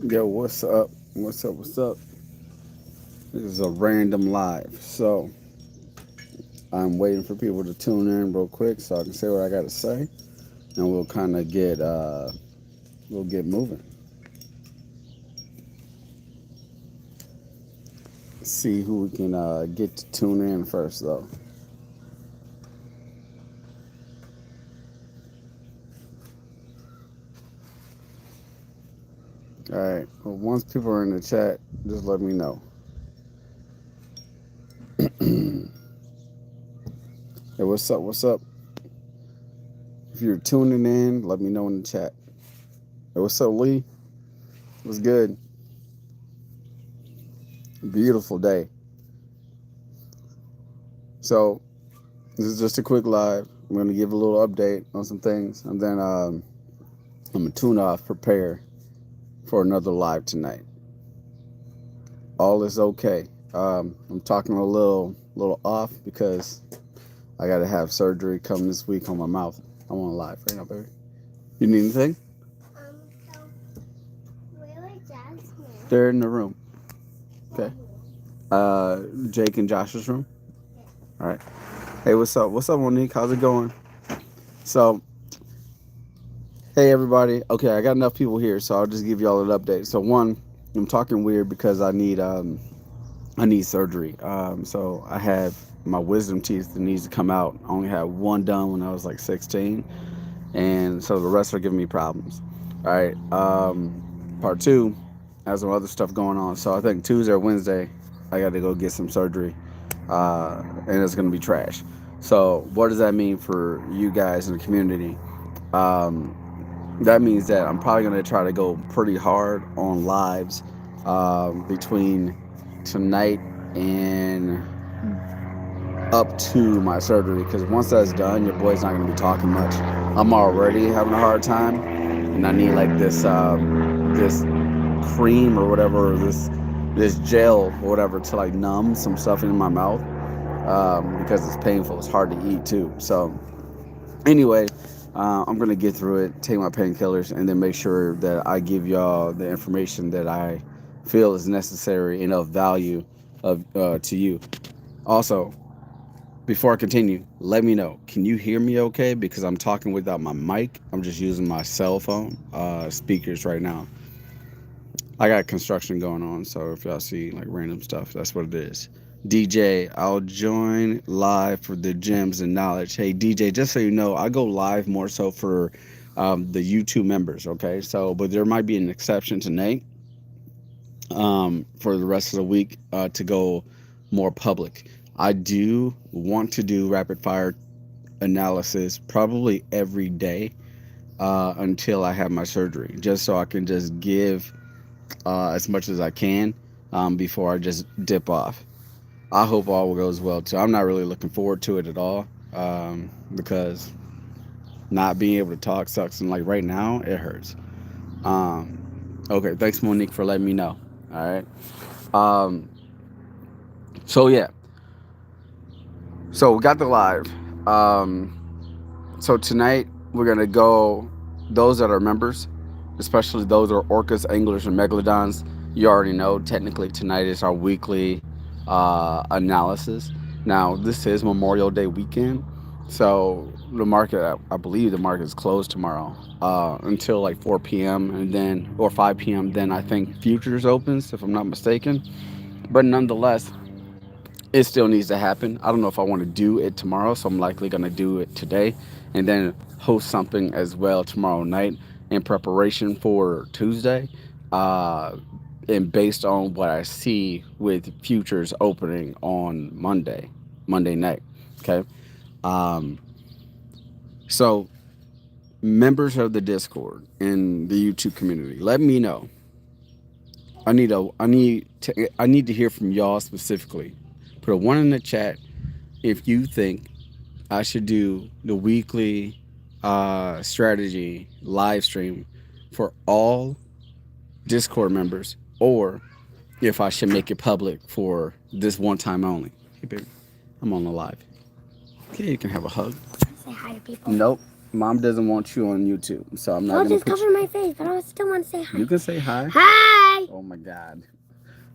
Yo, what's up? What's up? What's up? This is a random live. So I'm waiting for people to tune in real quick so I can say what I gotta say, and we'll kind of get moving. See who we can get to tune in first, though. All right. Well, once people are in the chat, just let me know. Hey, what's up? What's up? If you're tuning in, let me know in the chat. Hey, what's up, Lee? What's good? Beautiful day. So this is just a quick live. I'm gonna give a little update on some things, and then I'm gonna tune off, prepare for another live tonight. All is okay. I'm talking a little off because I got to have surgery come this week on my mouth. I'm on live right now, baby. You need anything? Um, so where is Jasmine? They're in the room. Okay. Jake and Josh's room. All right. Hey, what's up? What's up, Monique? How's it going? So, hey, everybody. Okay, I got enough people here, so I'll just give y'all an update. So, one, I'm talking weird because I need surgery. So I have my wisdom teeth that needs to come out. I only had one done when I was like 16, and so the rest are giving me problems. All right. Part two has some other stuff going on. So I think Tuesday or Wednesday, I got to go get some surgery, and it's gonna be trash. So what does that mean for you guys in the community? Um, that means that I'm probably gonna try to go pretty hard on lives between tonight and up to my surgery, because once that's done, your boy's not going to be talking much. I'm already having a hard time, and I need like this cream or whatever, or this gel or whatever to like numb some stuff in my mouth, because it's painful. It's hard to eat too. So anyway, I'm gonna get through it, take my painkillers, and then make sure that I give y'all the information that I feel is necessary and of value to you. Also, before I continue, let me know. Can you hear me okay? Because I'm talking without my mic. I'm just using my cell phone speakers right now. I got construction going on, so if y'all see like random stuff, that's what it is. DJ, I'll join live for the gems and knowledge. Hey, DJ, just so you know, I go live more so for the YouTube members, okay? So, but there might be an exception tonight for the rest of the week to go more public. I do want to do rapid fire analysis probably every day until I have my surgery, just so I can just give as much as I can before I just dip off. I hope all goes well too. I'm not really looking forward to it at all because not being able to talk sucks, and like right now it hurts. Okay, thanks Monique for letting me know. All right. Um, so yeah, so we got the live. Um, so tonight we're gonna go. Those that are members, especially those that are orcas, anglers, and megalodons. You already know. Technically, tonight is our weekly analysis. Now, this is Memorial Day weekend, so the market, I believe, the market is closed tomorrow until like 4 p.m. and then or 5 p.m. Then I think futures opens, if I'm not mistaken. But nonetheless, it still needs to happen. I don't know if I want to do it tomorrow, so I'm likely going to do it today and then host something as well tomorrow night in preparation for Tuesday. Uh, and based on what I see with futures opening on Monday night. Okay. Um, so, members of the Discord and the YouTube community, let me know. I need to hear from y'all specifically. Put a one in the chat if you think I should do the weekly strategy live stream for all Discord members, or if I should make it public for this one time only. Hey, baby, I'm on the live. Okay, you can have a hug. Say hi to people. Nope. Mom doesn't want you on YouTube, so I'm not I'll gonna just put cover my face, but I still want to say hi. You can say hi. Hi! Oh my God.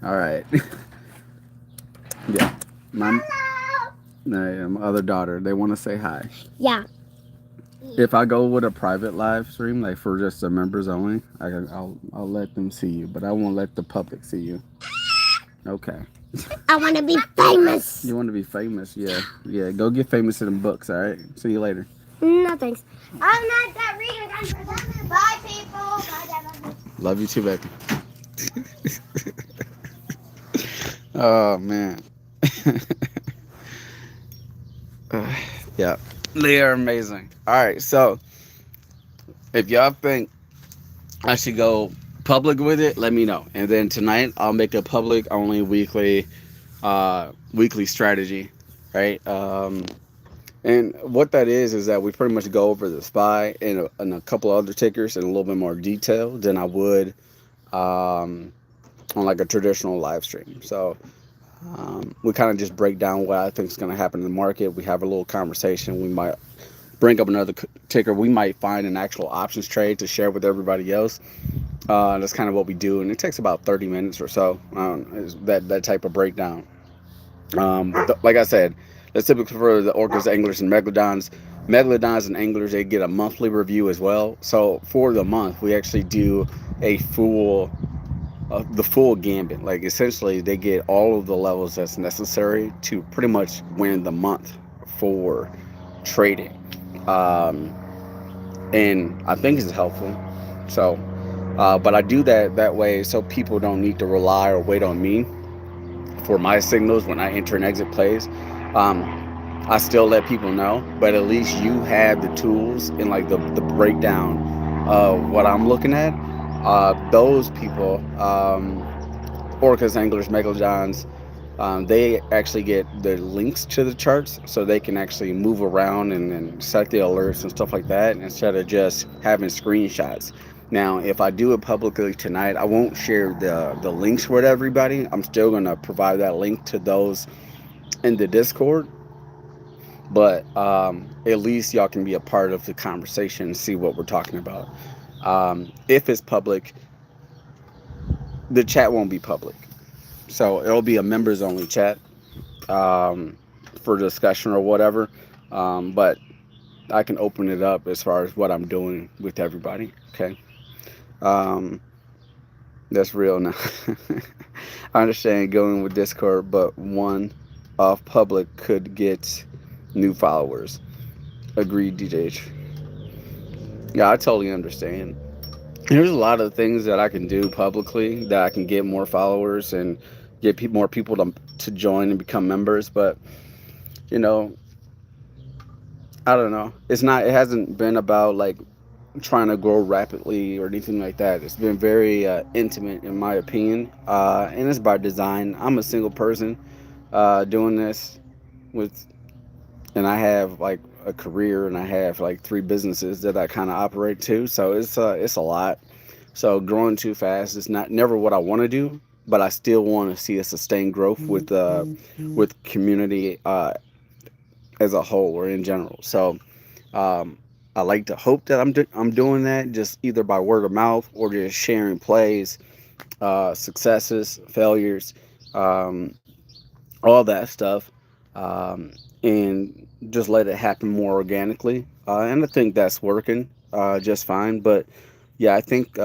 All right. Yeah. My, my other daughter, they want to say hi. Yeah. If I go with a private live stream, like for just the members only, I'll let them see you, but I won't let the public see you. Okay. I want to be famous. You want to be famous? Yeah. Yeah. Go get famous in them books. All right. See you later. No thanks. I'm not that reading. Bye, people. Bye, Dad. Love you too, baby. Oh man. Yeah. They are amazing. All right. So if y'all think I should go public with it, let me know. And then tonight I'll make a public only weekly strategy, right? And what that is that we pretty much go over the spy and a couple other tickers in a little bit more detail than I would on like a traditional live stream. So we kind of just break down what I think is going to happen in the market. We have a little conversation. We might bring up another ticker. We might find an actual options trade to share with everybody else. That's kind of what we do, and it takes about 30 minutes or so. That type of breakdown. Like I said, that's typical for the orcas, anglers, and megalodons. Megalodons and anglers, they get a monthly review as well. So for the month, we actually do a the full gambit. Like essentially, they get all of the levels that's necessary to pretty much win the month for trading. Um, and I think it's helpful. So, but I do that way so people don't need to rely or wait on me for my signals when I enter and exit plays. Um, I still let people know, but at least you have the tools and like the breakdown of what I'm looking at. Those people, orcas, anglers, megalodons, they actually get the links to the charts so they can actually move around and set the alerts and stuff like that instead of just having screenshots. Now, if I do it publicly tonight, I won't share the links with everybody. I'm still going to provide that link to those in the Discord, but at least y'all can be a part of the conversation and see what we're talking about. If it's public, the chat won't be public. So it'll be a members only chat um, for discussion or whatever. But I can open it up as far as what I'm doing with everybody. Okay. Um, that's real now. I understand going with Discord, but one off public could get new followers. Agreed, DJH. Yeah, I totally understand. There's a lot of things that I can do publicly that I can get more followers and get more people to join and become members. But you know, I don't know. It's not. It hasn't been about like trying to grow rapidly or anything like that. It's been very intimate, in my opinion, and it's by design. I'm a single person doing this with, and I have like a career, and I have like 3 businesses that I kind of operate too. So it's a lot. So growing too fast is not never what I want to do, but I still want to see a sustained growth with community as a whole or in general. So um, I like to hope that I'm doing that just either by word of mouth or just sharing plays, successes, failures, um, all that stuff, um, and just let it happen more organically. And I think that's working just fine. But yeah, I think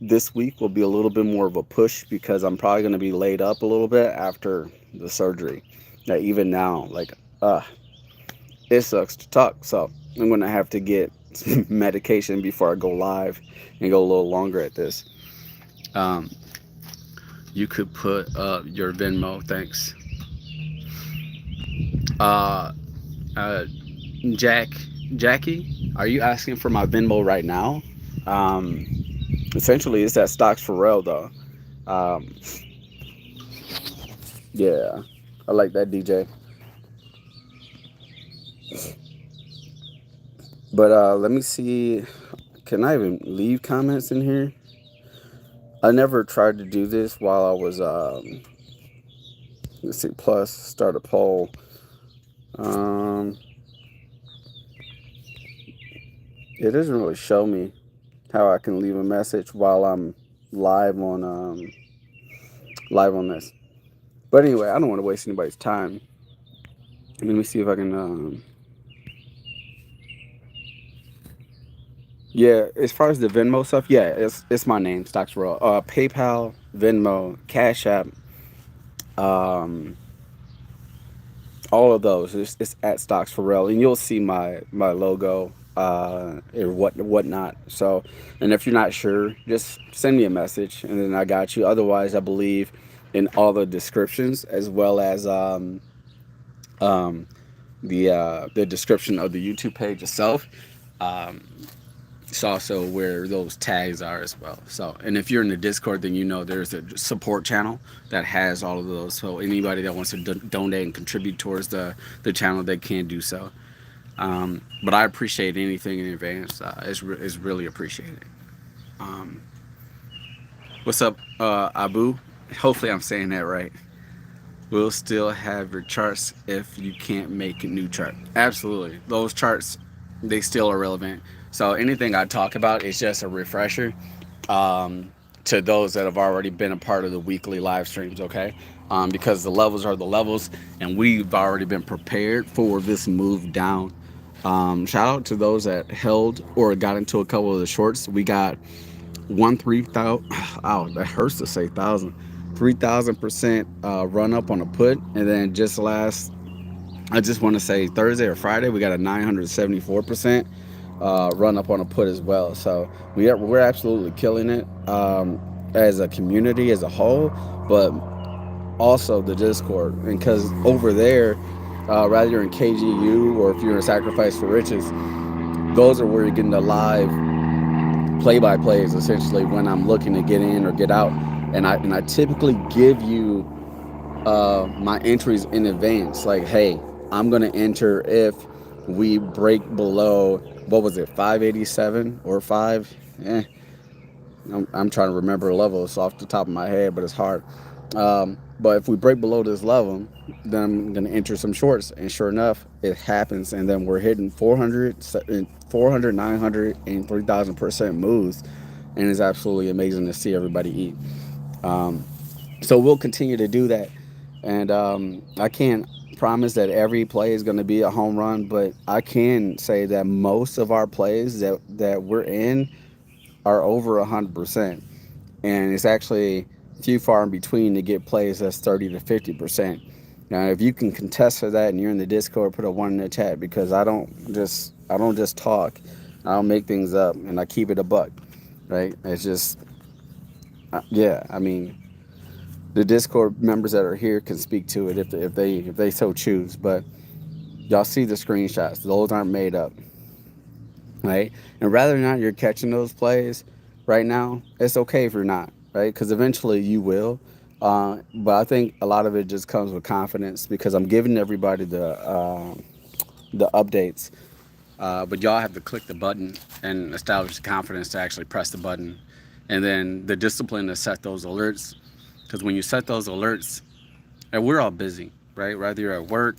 this week will be a little bit more of a push because I'm probably going to be laid up a little bit after the surgery. Now, even now, like, it sucks to talk. So I'm going to have to get some medication before I go live and go a little longer at this. Um, you could put up your Venmo. Thanks. Uh, uh, Jack, Jackie, are you asking for my Venmo right now? Um, Essentially, it's that stocks for real though. Um, yeah, I like that DJ. But let me see. Can I even leave comments in here? I never tried to do this while I was. Let's see. Plus, start a poll. Um, It doesn't really show me how I can leave a message while I'm live on live on this. But anyway, I don't want to waste anybody's time. Let me see if I can. Yeah, as far as the Venmo stuff, yeah, it's my name, Stocks Raw. PayPal, Venmo, Cash App, um, all of those. It's at Stocks Pharrell, and you'll see my logo or whatnot. So, and if you're not sure, just send me a message, and then I got you. Otherwise, I believe in all the descriptions as well as um, the description of the YouTube page itself. Um, it's also where those tags are as well. So, and if you're in the Discord, then you know there's a support channel that has all of those. So anybody that wants to donate and contribute towards the channel, they can do so. But I appreciate anything in advance. It's really appreciated. Um, what's up, Abu? Hopefully, I'm saying that right. We'll still have your charts if you can't make a new chart. Absolutely. Those charts, they still are relevant. So anything I talk about is just a refresher to those that have already been a part of the weekly live streams, okay? Because the levels are the levels, and we've already been prepared for this move down. Shout out to those that held or got into a couple of the shorts. We got 3,000. Oh, that hurts to say thousand. 3,000% run up on a put, and then I just want to say Thursday or Friday, we got a 974% run up on a put as well. So we're absolutely killing it as a community as a whole, but also the Discord, and because over there, rather you're in KGU or if you're in Sacrifice for Riches, those are where you're getting the live play-by-plays essentially when I'm looking to get in or get out, and I typically give you my entries in advance. Like, hey, I'm gonna enter if we break below, what was it, 587 or 5? I'm trying to remember levels off the top of my head, but it's hard. But if we break below this level, then I'm going to enter some shorts. And sure enough, it happens. And then we're hitting 400, 900, and 3,000% moves. And it's absolutely amazing to see everybody eat. So we'll continue to do that. And I can't promise that every play is going to be a home run, but I can say that most of our plays that we're in are over 100%, and it's actually few far in between to get plays that's 30 to 50%. Now, if you can contest for that and you're in the Discord, put a one in the chat, because I don't just talk, I don't make things up, and I keep it a buck, right? It's just yeah. I mean, the Discord members that are here can speak to it if they so choose, but y'all see the screenshots; those aren't made up. Right? And rather than not you're catching those plays right now, it's okay if you're not, right? Because eventually you will. But I think a lot of it just comes with confidence because I'm giving everybody the updates. But y'all have to click the button and establish the confidence to actually press the button. And then the discipline to set those alerts. Because when you set those alerts, and we're all busy, right? Whether you're at work,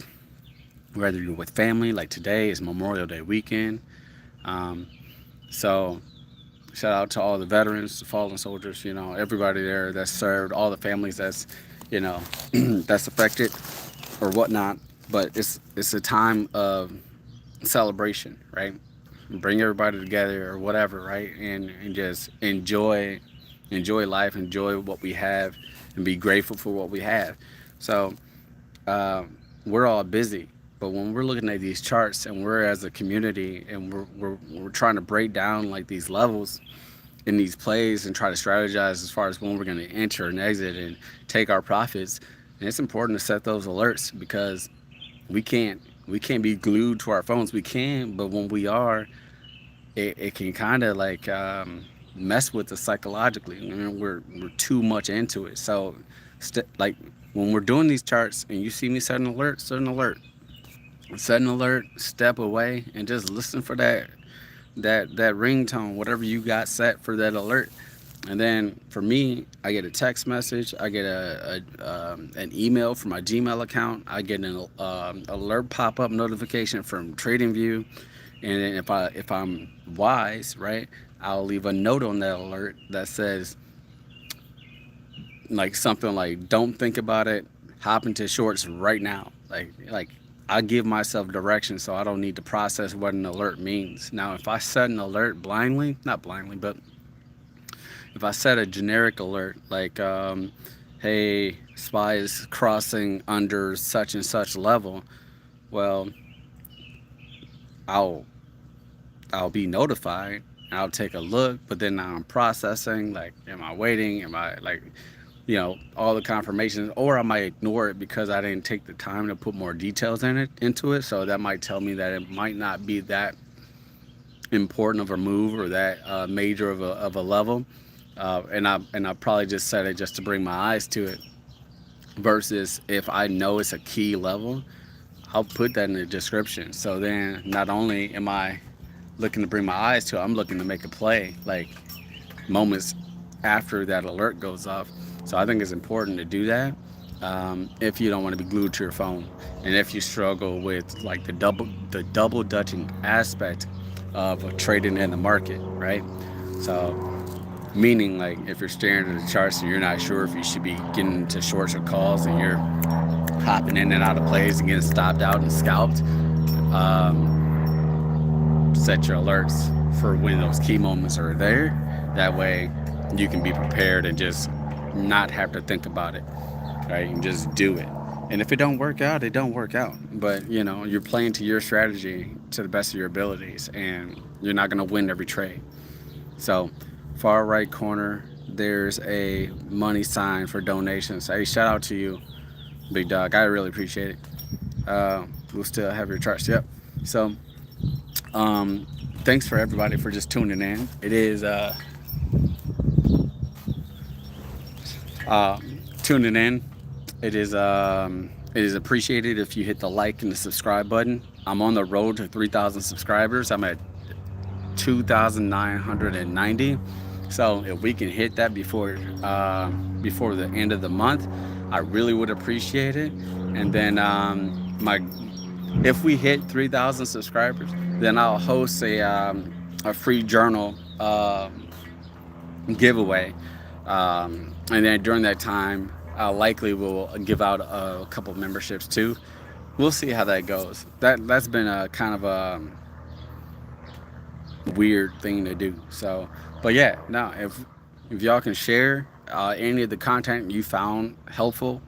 whether you're with family, like today is Memorial Day weekend. So shout out to all the veterans, the fallen soldiers, everybody there that's served, all the families that's, that's affected or whatnot. But it's a time of celebration, right? Bring everybody together or whatever, right? And just enjoy life, enjoy what we have, and be grateful for what we have. So we're all busy, but when we're looking at these charts and we're as a community and we're trying to break down like these levels in these plays and try to strategize as far as when we're going to enter and exit and take our profits, and it's important to set those alerts because we can't be glued to our phones. We can, but when we are, it can kind of like mess with us psychologically. We're too much into it. So like when we're doing these charts and you see me set an alert, step away and just listen for that ringtone, whatever you got set for that alert. And then for me, I get a text message, I get an email from my Gmail account, I get an alert pop-up notification from TradingView, And then if I'm wise, right, I'll leave a note on that alert that says like something like, "Don't think about it. Hop into shorts right now." Like I give myself direction, so I don't need to process what an alert means. Now, if I set an alert blindly, not blindly, but if I set a generic alert like, "Hey, spy is crossing under such and such level," well, I'll I'll be notified. I'll take a look, but then now I'm processing. Like, am I waiting? Am I like, all the confirmations, or I might ignore it because I didn't take the time to put more details into it. So that might tell me that it might not be that important of a move or that major of a level, and I probably just said it just to bring my eyes to it. Versus if I know it's a key level, I'll put that in the description. So then not only am I looking to bring my eyes to it, I'm looking to make a play like moments after that alert goes off. So I think it's important to do that, if you don't want to be glued to your phone, and if you struggle with like the double dutching aspect of trading in the market, right? So meaning like if you're staring at the charts and you're not sure if you should be getting into shorts or calls, and you're hopping in and out of plays and getting stopped out and scalped, set your alerts for when those key moments are there. That way you can be prepared and just not have to think about it, right? You can just do it. And if it don't work out, it don't work out. But you're playing to your strategy to the best of your abilities, and you're not going to win every trade. So, far right corner, there's a money sign for donations. Hey, shout out to you, big dog. I really appreciate it. We'll still have your charts. Yep. So, thanks for everybody for just tuning in. It is tuning in. It is appreciated if you hit the like and the subscribe button. I'm on the road to 3,000 subscribers. I'm at 2,990. So if we can hit that before the end of the month, I really would appreciate it. And then if we hit 3,000 subscribers, then I'll host a free journal giveaway. And then during that time, I likely will give out a couple memberships too. We'll see how that goes. That's been a kind of a weird thing to do. So, but yeah, now if y'all can share any of the content you found helpful,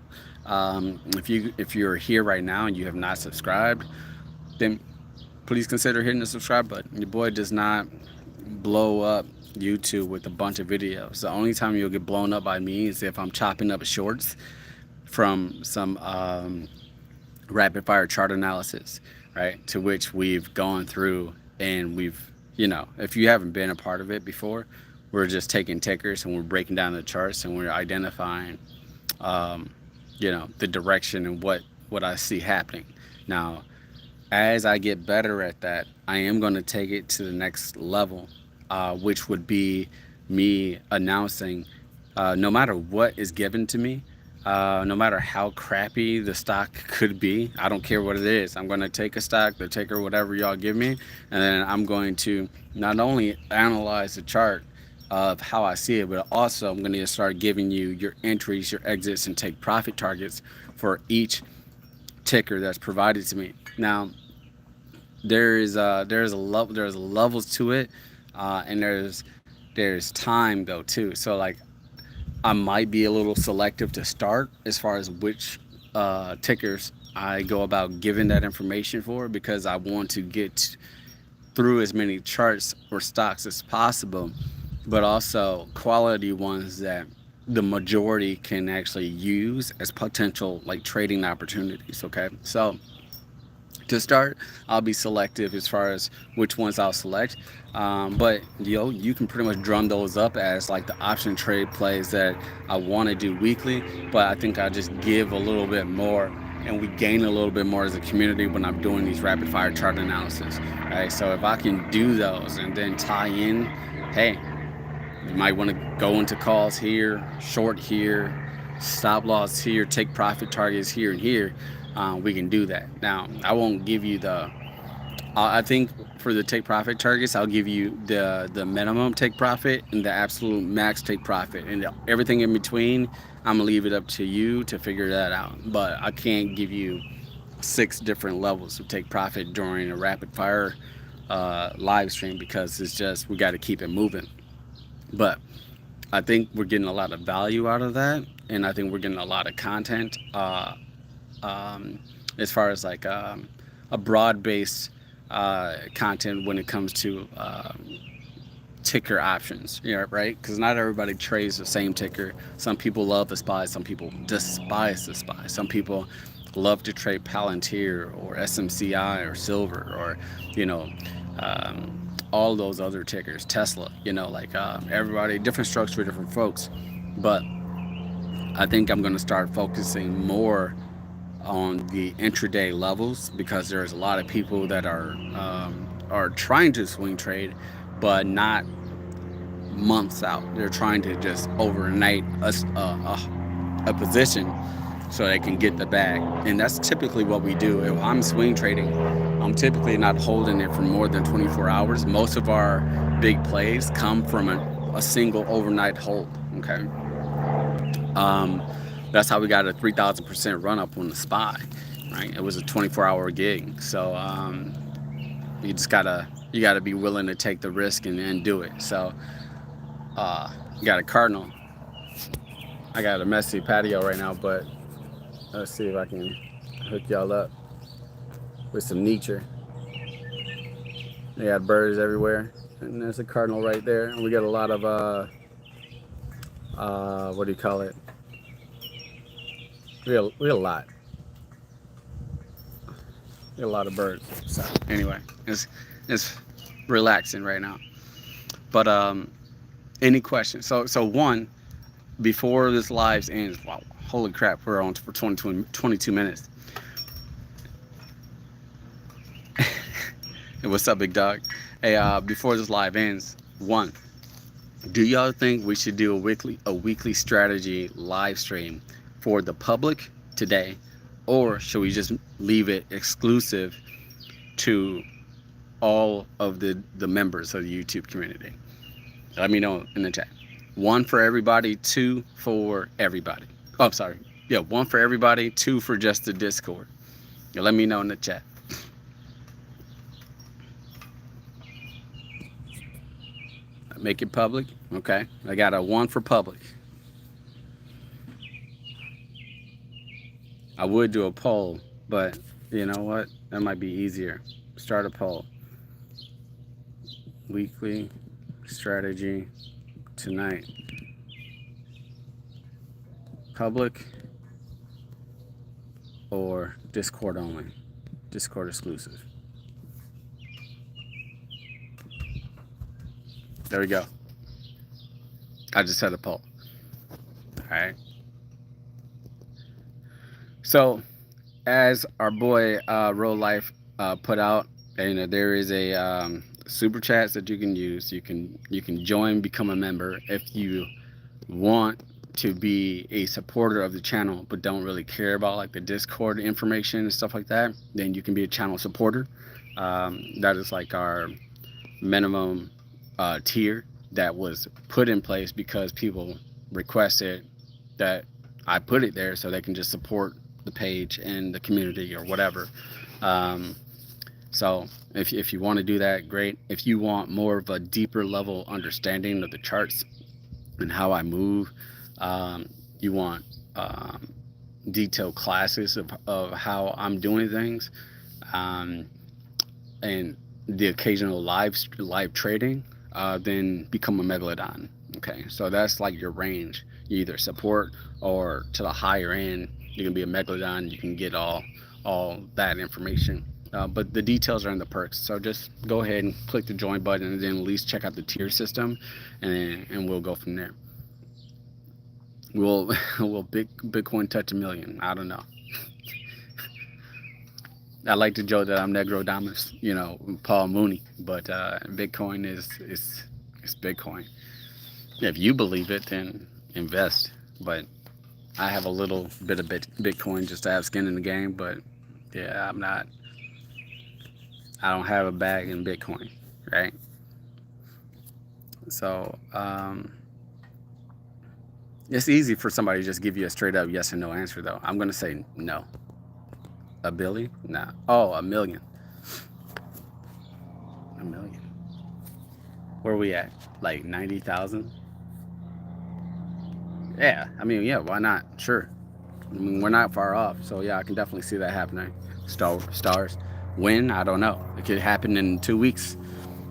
if you're here right now and you have not subscribed, then please consider hitting the subscribe button. Your boy does not blow up YouTube with a bunch of videos. The only time you'll get blown up by me is if I'm chopping up shorts from some rapid fire chart analysis, right? To which we've gone through, and if you haven't been a part of it before, we're just taking tickers and we're breaking down the charts and we're identifying, the direction and what I see happening. Now, as I get better at that, I am going to take it to the next level, which would be me announcing, no matter what is given to me, no matter how crappy the stock could be, I don't care what it is. I'm going to take a stock, the ticker, whatever y'all give me, and then I'm going to not only analyze the chart of how I see it, but also I'm going to start giving you your entries, your exits, and take profit targets for each ticker that's provided to me. Now, there's levels to it, and there's time though too. So like, I might be a little selective to start as far as which tickers I go about giving that information for, because I want to get through as many charts or stocks as possible, but also quality ones that the majority can actually use as potential like trading opportunities. Okay, so to start, I'll be selective as far as which ones I'll select, but you can pretty much drum those up as like the option trade plays that I want to do weekly. But I think I just give a little bit more, and we gain a little bit more as a community when I'm doing these rapid fire chart analysis, right? So if I can do those and then tie in, hey, you might want to go into calls here, short here, stop loss here, take profit targets here and here. We can do that. Now, I won't give you the I think for the take profit targets, I'll give you the minimum take profit and the absolute max take profit, and everything in between. I'm gonna leave it up to you to figure that out. But I can't give you 6 different levels of take profit during a rapid fire live stream because it's just we got to keep it moving. But I think we're getting a lot of value out of that, and I think we're getting a lot of content um, as far as like a broad based content when it comes to ticker options, you know, right? Because not everybody trades the same ticker. Some people love the SPY, some people despise the SPY. Some people love to trade Palantir or SMCI or Silver or, you know, all those other tickers, Tesla, you know, like everybody, different strokes for different folks. But I think I'm going to start focusing more on the intraday levels because there's a lot of people that are trying to swing trade, but not months out. They're trying to just overnight a position so they can get the bag. And that's typically what we do. If I'm swing trading, I'm typically not holding it for more than 24 hours. Most of our big plays come from a single overnight hold. Okay. Um, that's how we got a 3,000% run up on the SPY, right? It was a 24-hour gig. So you just you gotta be willing to take the risk and do it. So you got a cardinal. I got a messy patio right now, but let's see if I can hook y'all up with some nature. They got birds everywhere, and there's a cardinal right there. And we got a lot of what do you call it? We got a lot. We got a lot of birds. So anyway, it's relaxing right now. But any questions? So one, before this live ends, wow, holy crap, we're on for 22 minutes. Hey, what's up, big dog? Hey, before this live ends, one, do y'all think we should do a weekly strategy live stream for the public today, or should we just leave it exclusive to all of the members of the YouTube community? Let me know in the chat. One for everybody, two for everybody. Oh, I'm sorry. Yeah, one for everybody, two for just the Discord. Yeah, let me know in the chat. Make it public. Okay. I got a one for public. I would do a poll, but you know what? That might be easier. Start a poll. Weekly strategy tonight. Public or Discord only? Discord exclusive. There we go. I just set a poll. All right. So, as our boy Real Life put out, there is a super chats that you can use. You can join, become a member if you want to be a supporter of the channel, but don't really care about like the Discord information and stuff like that. Then you can be a channel supporter. That is like our minimum tier that was put in place because people requested that I put it there so they can just support the page and the community or whatever. So if you want to do that, great. If you want more of a deeper level understanding of the charts and how I move, you want detailed classes of how I'm doing things, and the occasional live trading, then become a Megalodon. Okay, so that's like your range. You either support or to the higher end, you can be a Megalodon. You can get all that information. But the details are in the perks. So just go ahead and click the join button, and then at least check out the tier system, and we'll go from there. Will Bitcoin touch 1 million? I don't know. I like to joke that I'm Negrodamus, Paul Mooney, but Bitcoin is Bitcoin. If you believe it, then invest. But I have a little bit of Bitcoin just to have skin in the game. But yeah, I'm not I don't have a bag in Bitcoin, right? So it's easy for somebody to just give you a straight up yes or no answer, though. I'm gonna say no. A billion? Nah. Oh, a million. A million. Where are we at? Like 90,000? Yeah. I mean, yeah. Why not? Sure. I mean, we're not far off. So yeah, I can definitely see that happening. Stars. When? I don't know. It could happen in 2 weeks.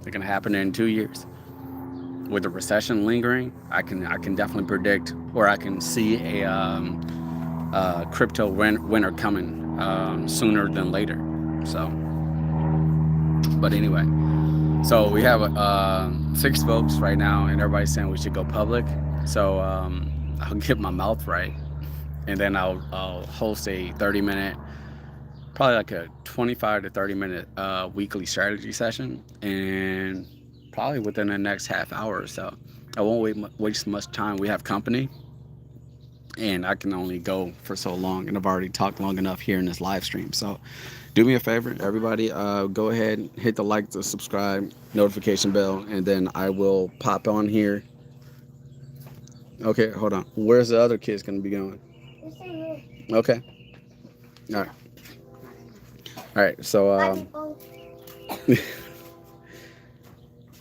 It can happen in 2 years. With the recession lingering, I can definitely predict, or I can see a crypto winter coming sooner than later. So, but anyway, so we have 6 votes right now, and everybody's saying we should go public. So I'll get my mouth right, and then I'll host a 30-minute, probably like a 25 to 30-minute weekly strategy session, and probably within the next half hour or so. I won't waste much time. We have company, and I can only go for so long, and I've already talked long enough here in this live stream. So do me a favor, everybody, go ahead, hit the like, the subscribe, notification bell, and then I will pop on here. Okay, hold on. Where's the other kids going to be going? Okay. All right. All right. So,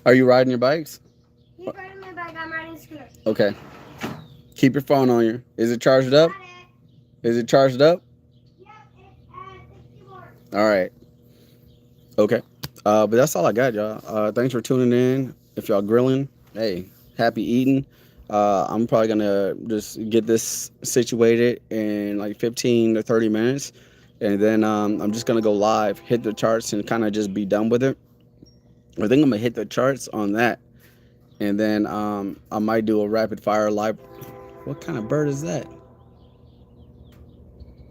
are you riding your bikes? He's riding my bike. I'm riding a scooter. Okay. Keep your phone on you. Is it charged up? Is it charged up? Yep, it's at 64. All right. Okay. But that's all I got, y'all. Thanks for tuning in. If y'all grilling, hey, happy eating. I'm probably gonna just get this situated in like 15 to 30 minutes, and then I'm just gonna go live, hit the charts, and kind of just be done with it. I think I'm gonna hit the charts on that, and then I might do a rapid fire live. What kind of bird is that?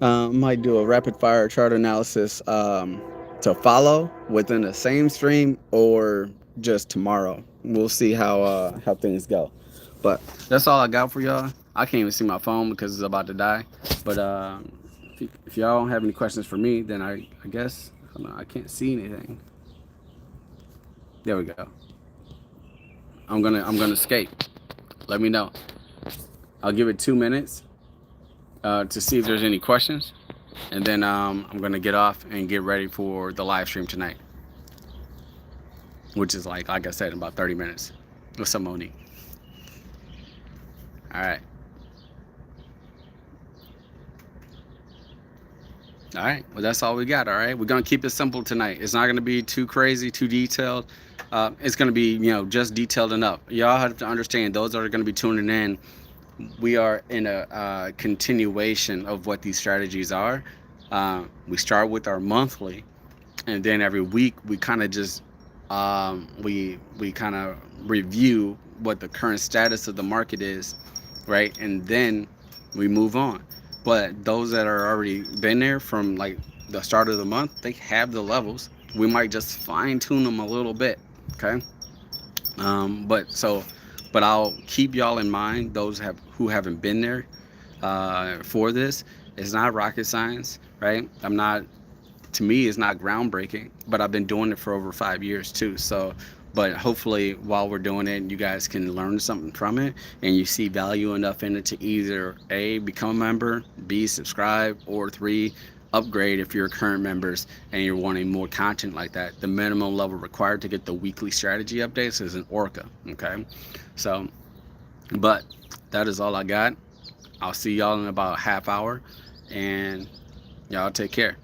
Might do a rapid fire chart analysis to follow within the same stream or just tomorrow. We'll see how things go. But that's all I got for y'all. I can't even see my phone because it's about to die. But if y'all don't have any questions for me, then I guess I can't see anything. There we go. I'm gonna escape. Let me know. I'll give it 2 minutes to see if there's any questions, and then I'm gonna get off and get ready for the live stream tonight, which is like I said, in about 30 minutes with some Monique. All right. All right. Well, that's all we got. All right. We're gonna keep it simple tonight. It's not gonna be too crazy, too detailed. It's gonna be just detailed enough. Y'all have to understand, those that are gonna be tuning in, we are in a continuation of what these strategies are. We start with our monthly, and then every week we kind of just we kind of review what the current status of the market is, right? And then we move on. But those that are already been there from like the start of the month, they have the levels. We might just fine tune them a little bit, okay? But I'll keep y'all in mind, those who haven't been there for this. It's not rocket science, right? To me, it's not groundbreaking, but I've been doing it for over 5 years too. So, but hopefully while we're doing it, you guys can learn something from it, and you see value enough in it to either A, become a member, B, subscribe, or 3, upgrade if you're current members and you're wanting more content like that. The minimum level required to get the weekly strategy updates is an Orca, okay? So, but that is all I got. I'll see y'all in about a half hour, and y'all take care.